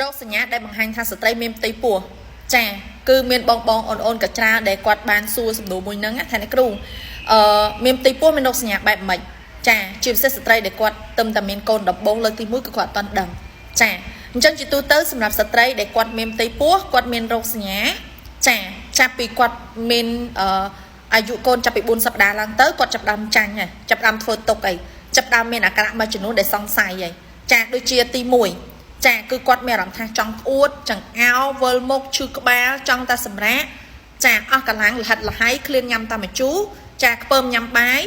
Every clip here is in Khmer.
រោគសញ្ញាដែលបង្ហាញថាស្ត្រីមានផ្ទៃពោះចាគឺមានបងអូនកាច្រាដែលគាត់បានសួរសំណួរមួយហ្នឹងថាអ្នកគ្រូមានផ្ទៃពោះមានរោគសញ្ញាបែបម៉េចចាជាពិសេសស្ត្រីដែលគាត់ទឹមតែមានកូនដំបងលើកទី1គឺគាត់អត់ដឹងចាអញ្ចឹងជាទូទៅសម្រាប់ស្ត្រីដែលគាត់មានផ្ទៃពោះគាត់មានរោគសញ្ញាចាចាប់ពីគាត់មានអាយុកូនចាប់ពី4សប្តាហ៍ឡើងទៅគាត់ចាប់ដើមចាញ់ហើយចាប់ដើមធ្វើទុកអីចាប់ដើមមានអាការៈមួយចំនួនដែលសង្ស័យហើយចាដូចជាទី1ចាគឺគាត់មានអារម្មណ៍ថាចង់ក្អួតចង្អោរវិលមុខឈឺក្បាលចង់តែសម្រាកចាអស់កម្លាំងលហិតលហើយឃ្លានញ៉ាំតែម្ជូរចាខ្ពើមញ៉ាំបាយ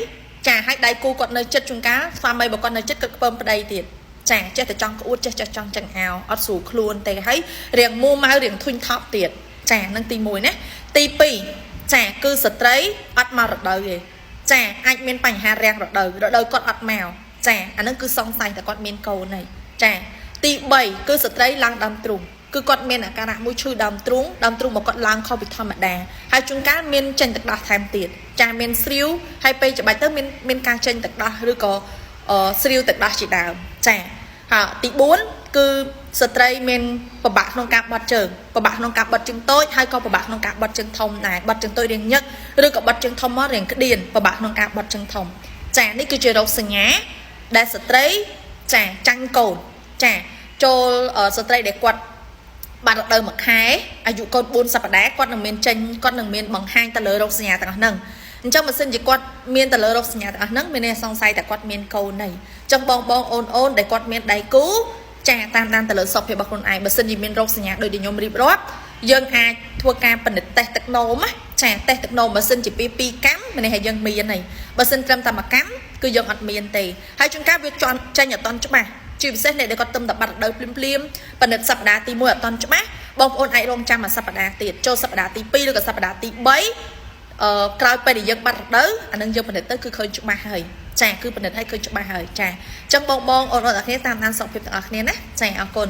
ចាឲ្យដៃគូគាត់នៅចិត្តជួនកាលស្វាមីបើគាត់នៅចិត្តគាត់ខ្ពើមប្តីទៀតចាចេះតែចង់ក្អួតចេះចង់ចង្អោរអត់ស្រួលខ្លួនទេហើយរៀងមួម៉ៅរៀងធុញថប់ទៀតចានឹងទី1ណាទី2ចាគឺស្ត្រីអត់មករដូវទេចាអាចមានបញ្ហារាំងរដូវគាត់អត់មកចាអានឹងគឺសង្ស័យតែគាត់មានកូនហើយចាទី3គឺស្ត្រីឡើងដើមទ្រូងគឺគាត់មានអាការៈមួយឈឺដើមទ្រូងមកគាត់ឡើងខុសពីធម្មតាហើយជួនកាលមានចេញទឹកដោះថែមទៀតចាមានស្រាវហើយពេលច្បាច់ទៅមានការចេញទឹកដោះឬក៏ស្រាវទឹកដោះជាដើមចាហើយទី4គឺស្ត្រីមានពិបាកក្នុងការបត់ជើងពិបាកក្នុងការបត់ជើងតូចហើយក៏ពិបាកក្នុងការបត់ជើងធំដែរបត់ជើងតូចរៀងញឹកឬក៏បត់ជើងធំមករៀងក្តៀនពិបាកក្នុងការបត់ជើងធំចានេះគឺជារោគសញ្ញាដែលស្ត្រីចាចាញ់កូនចាចូលស្ត្រីដែលគាត់បានរដូវមួយខែអាយុកូន4សប្តាហ៍គាត់នឹងមានបង្ហាញទៅលើរោគសញ្ញាទាំងអស់ហ្នឹងអញ្ចឹងបើសិនជាគាត់មានទៅលើរោគសញ្ញាទាំងអស់ហ្នឹងមានសង្ស័យតែគាត់មានកូនហើយអញ្ចឹងបងអូនដែលគាត់មានដៃគូចាតាមដានទៅលើសុខភាពរបស់ខ្លួនឯងបើសិនជាមានរោគសញ្ញាដូចដែលខ្ញុំរៀបរាប់យើងអាចធ្វើការពិនិត្យតេស្តទឹកនោមចាតេស្តទឹកនោមបើសិនជា2កម្មមានន័យថាយើងមានហើយបើសិនត្រឹមតែ1កម្មគឺយើងអត់មានទេហើយជួនកាលវាចេញអត់តន់ច្បាស់ជាពិសេសអ្នកដែលគាត់ទឹមតែបាត់រដូវភ្លាមពិនិត្យសប្តាហ៍ទី1អត់តន់ច្បាស់បងប្អូនអាចរងចាំមួយសប្តាហ៍ទៀតចូលសប្តាហ៍ទី2ឬក៏សប្តាហ៍ទី3ក្រោយពេលដែលយើងបាត់រដូវអានឹងយើងពិនិត្យទៅគឺឃើញច្បាស់ហើយចាគឺពិនិត្យឲ្យឃើញច្បាស់ហើយចាអញ្ចឹងបងអូនទាំងអស់គ្នាតាមដានសុខភាពទាំងអស់គ្នាណាចាអរគុណ